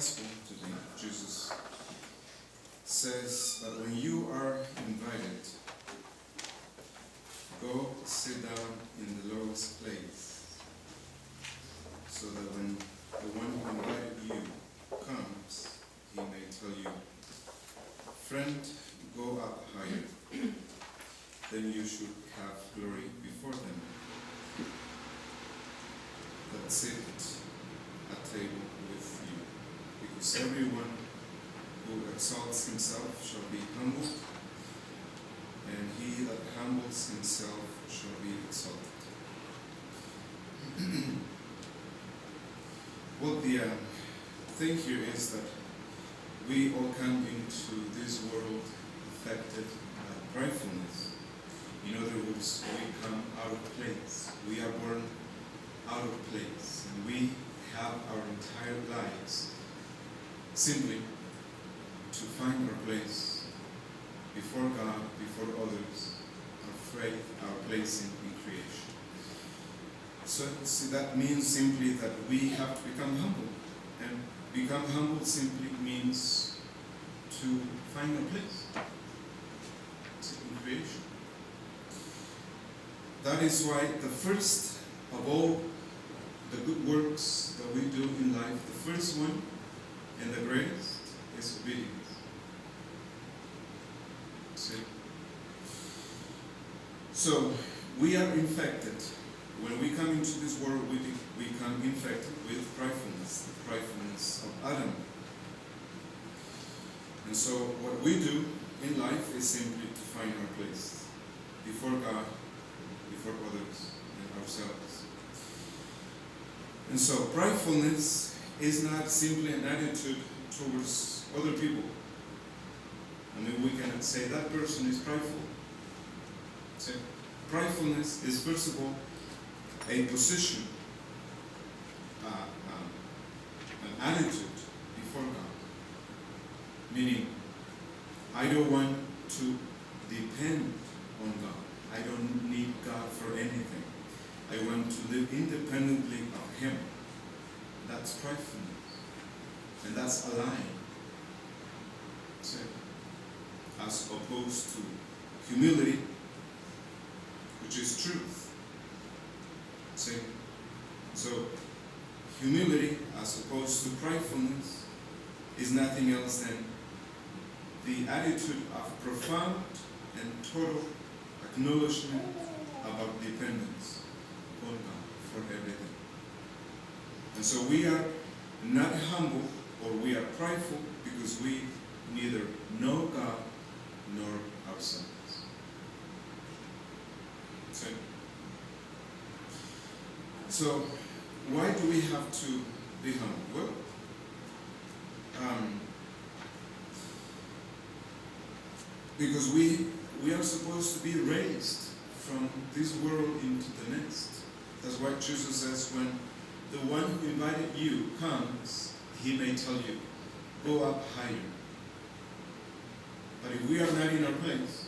Gospel today, Jesus says that when you are invited, go sit down in the lowest place, so that when the one who invited you comes, he may tell you, friend, go up higher, then you should have glory before them that sit at table with you. Because everyone who exalts himself shall be humbled, and he that humbles himself shall be exalted. Well, the thing here is that we all come into this world affected by pridefulness. In other words, we come out of place. We are born out of place, and we have our entire lives simply to find our place before God, before others, our faith, our place in creation. So see, that means simply that we have to become humble, and become humble simply means to find a place in creation. That is why the first of all the good works that we do in life, the first one and the greatest is obedience. See? So we are infected. When we come into this world, we become infected with pridefulness, the pridefulness of Adam. And so what we do in life is simply to find our place before God, before others, and ourselves. And so pridefulness is not simply an attitude towards other people. I mean, we cannot say that person is prideful. So, pridefulness is, first of all, a position, an attitude before God. Meaning, I don't want to depend on God. I don't need God for anything. I want to live independently of Him. That's pridefulness. And that's a lie. So, as opposed to humility, which is truth. See? So, humility, as opposed to pridefulness, is nothing else than the attitude of profound and total acknowledgement about dependence upon God for everything. And so we are not humble, or we are prideful, because we neither know God nor ourselves. So why do we have to be humble? Well, because we are supposed to be raised from this world into the next. That's why Jesus says, when the one who invited you comes, he may tell you, go up higher. But if we are not in our place,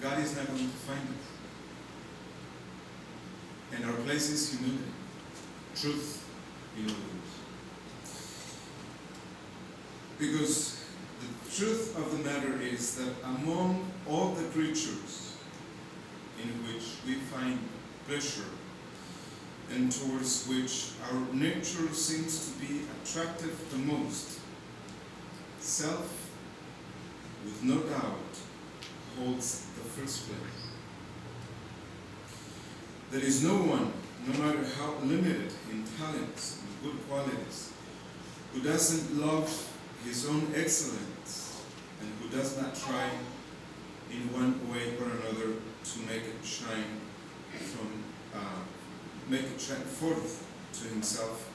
God is not going to find us. And our place is humility, truth, in other words. Because the truth of the matter is that among all the creatures in which we find pleasure, and towards which our nature seems to be attractive the most, self, with no doubt, holds the first place. There is no one, no matter how limited in talents and good qualities, who doesn't love his own excellence, and who does not try in one way or another to make it shine forth to himself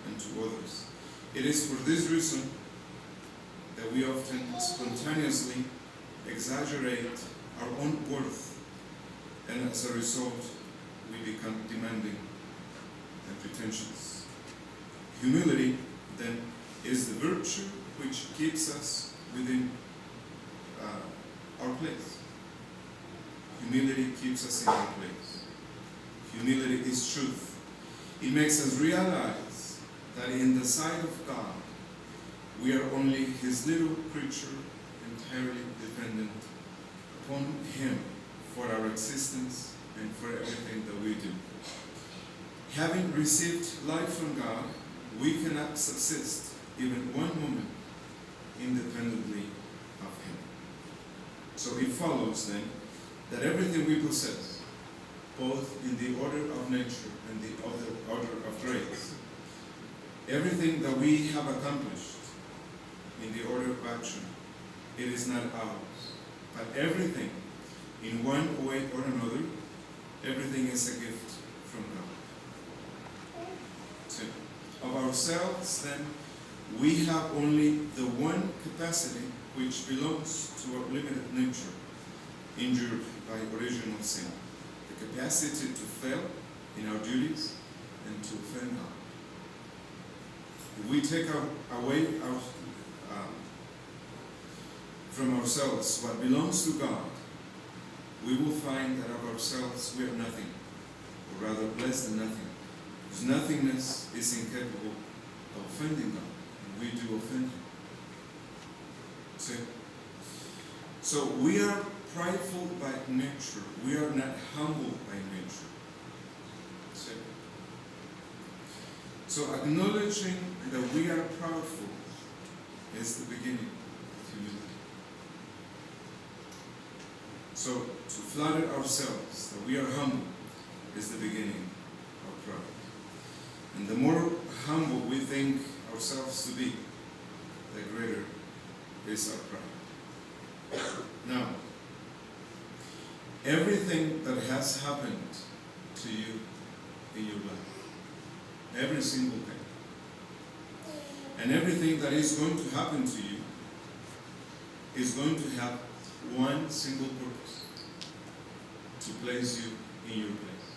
and to others. It is for this reason that we often spontaneously exaggerate our own worth, and as a result, we become demanding and pretentious. Humility, then, is the virtue which keeps us within our place. Humility keeps us in our place. Humility is truth. It makes us realize that in the sight of God, we are only His little creature, entirely dependent upon Him for our existence and for everything that we do. Having received life from God, we cannot subsist even one moment independently of Him. So it follows then that everything we possess, both in the order of nature and the order of grace, everything that we have accomplished in the order of action, it is not ours. But everything, in one way or another, everything is a gift from God. So, of ourselves, then, we have only the one capacity which belongs to our limited nature, injured by original sin. The capacity to fail in our duties and to offend God. If we take away from ourselves what belongs to God, we will find that of ourselves we are nothing, or rather less than nothing. Because nothingness is incapable of offending God, and we do offend Him. See? So we are prideful by nature. We are not humble by nature. See? So acknowledging that we are proudful is the beginning of humility. So to flatter ourselves that we are humble is the beginning of pride. And the more humble we think ourselves to be, the greater is our pride. Now, everything that has happened to you in your life, every single thing, and everything that is going to happen to you is going to have one single purpose: to place you in your place,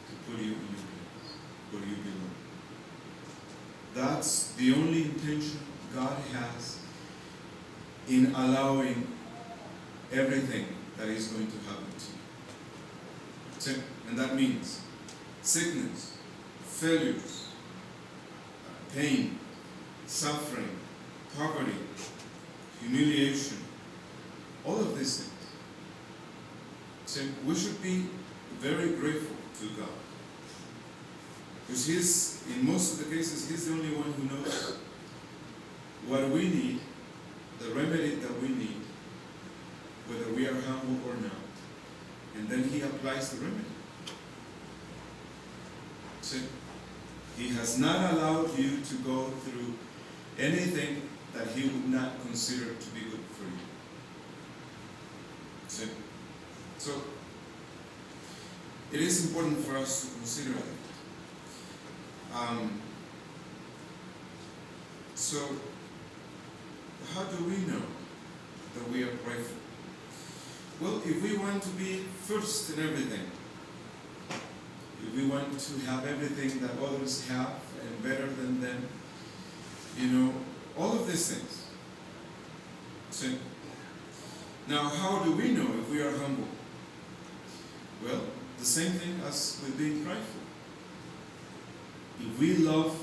to put you in your place where you belong. That's the only intention God has in allowing everything that is going to happen to you. And that means sickness, failures, pain, suffering, poverty, humiliation, all of these things. So we should be very grateful to God. Because in most of the cases, He's the only one who knows what we need, the remedy that we need, whether we are humble or not. And then He applies the remedy. See? He has not allowed you to go through anything that He would not consider to be good for you. See? So, it is important for us to consider that. So, how do we know that we are grateful? Well, if we want to be first in everything, if we want to have everything that others have and better than them, all of these things. So, now, how do we know if we are humble? Well, the same thing as with being prideful. If we love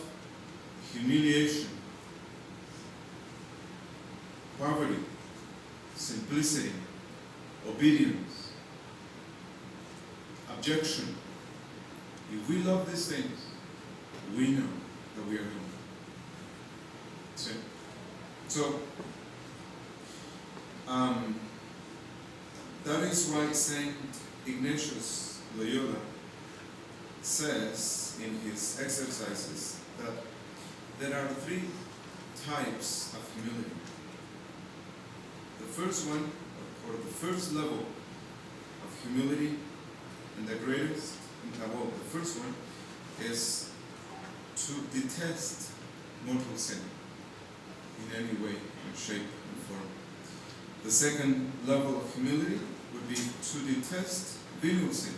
humiliation, poverty, simplicity, obedience, objection, if we love these things, we know that we are humble. See? So, that is why Saint Ignatius Loyola says in his exercises that there are 3 types of humility. The first one, or the first level of humility, and the greatest, the first one is to detest mortal sin in any way, shape, and form. The second level of humility would be to detest venial sins.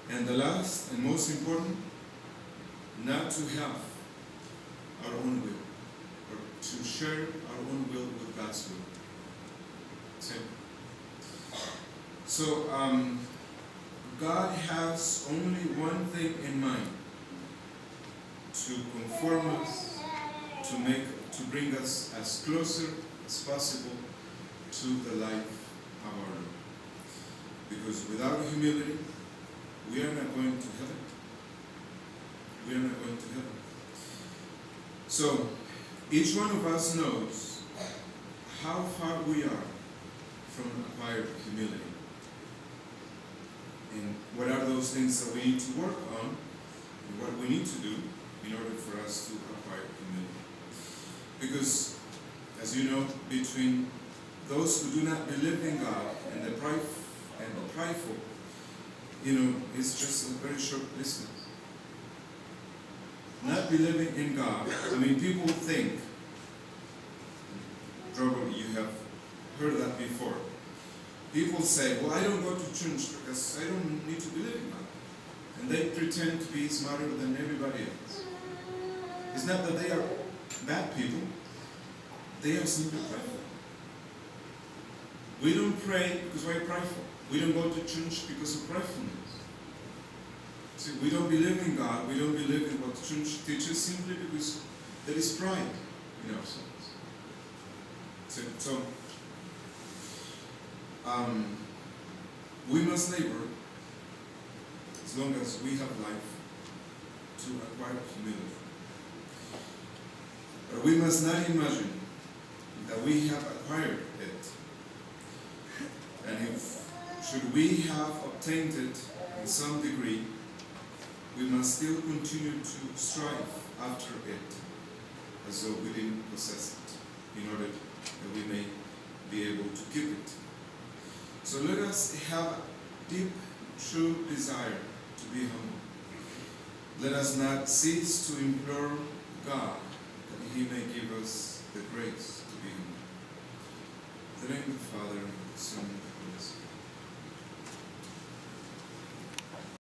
And the last and most important, not to have our own will, or to share our own will with God's will. So, God has only one thing in mind: to conform us, to bring us as closer as possible to the life of our Lord. Because without humility, we are not going to heaven. We are not going to heaven. So, each one of us knows how far we are from acquired humility. And what are those things that we need to work on, and what we need to do in order for us to acquire humility. Because, as you know, between those who do not believe in God and the prideful, it's just a very short distance. Not believing in God, people think, probably you have heard that before. People say, well, I don't go to church because I don't need to believe in God. And they pretend to be smarter than everybody else. It's not that they are bad people. They are simply prideful. We don't pray because we're prideful. We don't go to church because of pridefulness. See, we don't believe in God. We don't believe in what the church teaches simply because there is pride in ourselves. So we must labor as long as we have life to acquire humility. But we must not imagine that we have acquired it. And should we have obtained it in some degree, we must still continue to strive after it as though we didn't possess it, in order that we may be able to keep it. So let us have a deep, true desire to be humble. Let us not cease to implore God that He may give us the grace to be humble. In the name of the Father, Son,